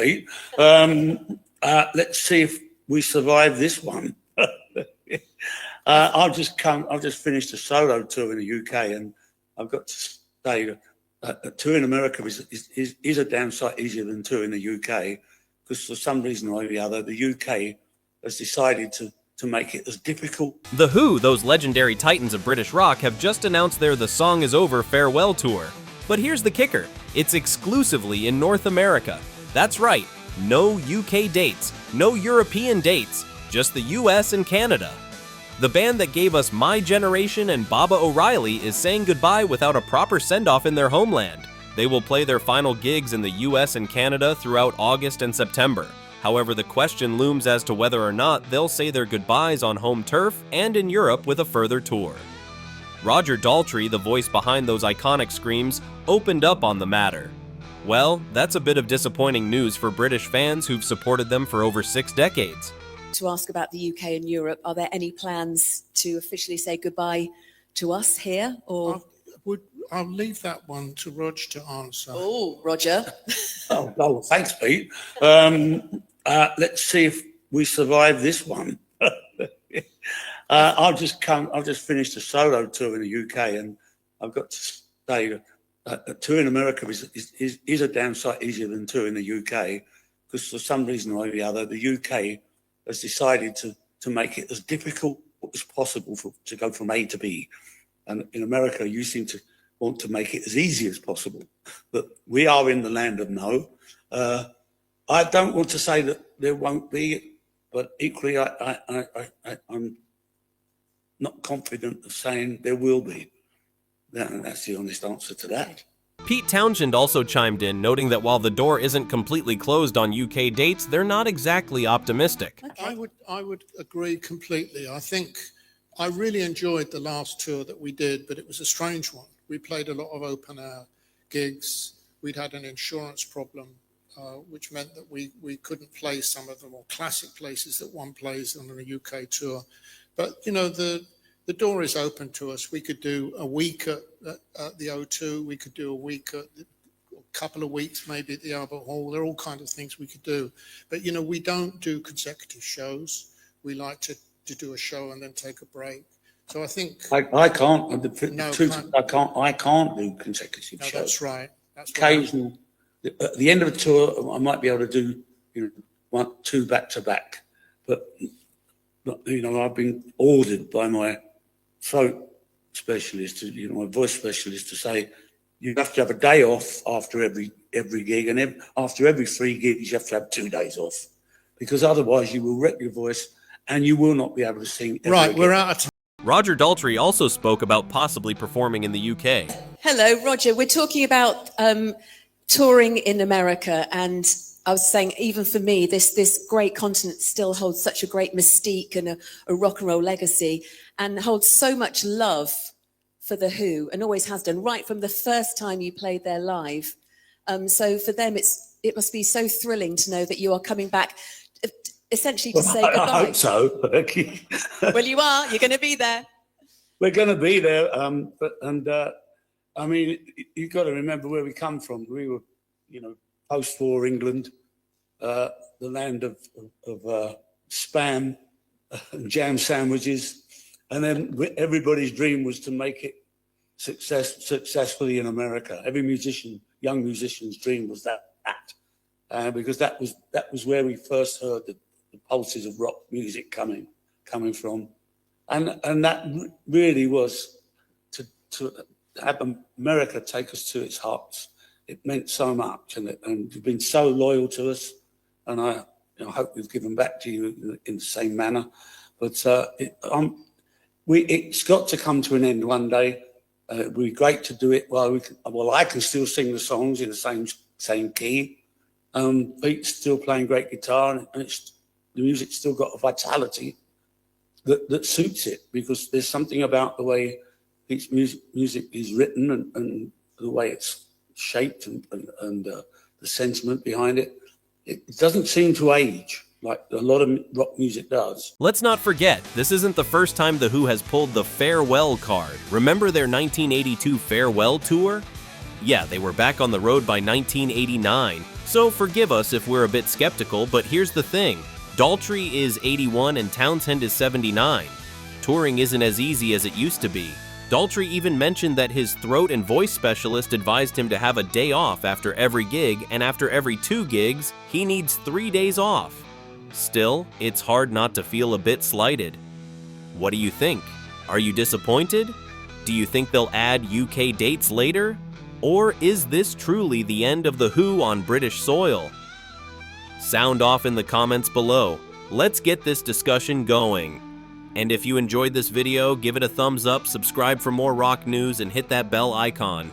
Pete. Let's see if we survive this one. I've just finished a solo tour in the UK, and I've got to say a tour in America is a damn sight easier than tour in the UK, because for some reason or the other, the UK has decided to make it as difficult. The Who, those legendary titans of British rock, have just announced their The Song Is Over farewell tour. But here's the kicker, it's exclusively in North America. That's right, no UK dates, no European dates, just the US and Canada. The band that gave us My Generation and Baba O'Reilly is saying goodbye without a proper send-off in their homeland. They will play their final gigs in the US and Canada throughout August and September. However, the question looms as to whether or not they'll say their goodbyes on home turf and in Europe with a further tour. Roger Daltrey, the voice behind those iconic screams, opened up on the matter. Well, that's a bit of disappointing news for British fans who've supported them for over 6 decades. To ask about the UK and Europe, are there any plans to officially say goodbye to us here? Or I'll leave that one to Roger to answer. Oh, Roger. Oh, thanks, Pete. Let's see if we survive this one. I've just finished a solo tour in the UK, and I've got to say a tour in America is a damn sight easier than tour in the UK, because for some reason or the other, the UK has decided to make it as difficult as possible to go from A to B. And in America, you seem to want to make it as easy as possible. But we are in the land of no. I don't want to say that there won't be, but equally, I'm not confident of saying there will be. That's the honest answer to that. Pete Townshend also chimed in, noting that while the door isn't completely closed on UK dates, they're not exactly optimistic. Okay. I would agree completely. I think I really enjoyed the last tour that we did, but it was a strange one. We played a lot of open air gigs. We'd had an insurance problem, which meant that we couldn't play some of the more classic places that one plays on a UK tour. But, you know, the door is open to us. We could do a week at the O2. We could do a week a couple of weeks maybe at the Albert Hall. There are all kinds of things we could do. But, you know, we don't do consecutive shows. We like to do a show and then take a break. So I think I can't. I can't do consecutive shows. That's right. Occasional. At the end of a tour, I might be able to do 2 back to back. But you know, I've been ordered by my throat specialist, my voice specialist, to say you have to have a day off after every gig, and after every 3 gigs you have to have 2 days off, because otherwise you will wreck your voice and you will not be able to sing. Right, we're out of time. Roger Daltrey also spoke about possibly performing in the UK. Hello, Roger. We're talking about touring in America, and I was saying, even for me, this great continent still holds such a great mystique and a rock and roll legacy, and holds so much love for The Who, and always has done, right from the first time you played there live. So for them, it must be so thrilling to know that you are coming back, essentially to say goodbye. I hope so. Well, you are. You're going to be there. We're going to be there. I mean, you've got to remember where we come from. We were, post-war England, the land of spam and jam sandwiches. And then everybody's dream was to make it successfully in America. Every young musician's dream was that. Because that was where we first heard the pulses of rock music coming from. And that really was to have America take us to its hearts. It meant so much, and you've been so loyal to us, and I hope we've given back to you in the same manner. But it's got to come to an end one day. It'd be great to do it while I can still sing the songs in the same key. Pete's still playing great guitar, and the music's still got a vitality that suits it, because there's something about the way Pete's music is written and the way it's shaped and the sentiment behind it. It doesn't seem to age like a lot of rock music does. Let's not forget, this isn't the first time The Who has pulled the farewell card. Remember their 1982 farewell tour? Yeah, they were back on the road by 1989, So forgive us if we're a bit skeptical, but here's the thing. Daltrey is 81 and Townsend is 79. Touring isn't as easy as it used to be. Daltrey even mentioned that his throat and voice specialist advised him to have a day off after every gig, and after every 2 gigs, he needs 3 days off. Still, it's hard not to feel a bit slighted. What do you think? Are you disappointed? Do you think they'll add UK dates later? Or is this truly the end of The Who on British soil? Sound off in the comments below. Let's get this discussion going. And if you enjoyed this video, give it a thumbs up, subscribe for more rock news, and hit that bell icon.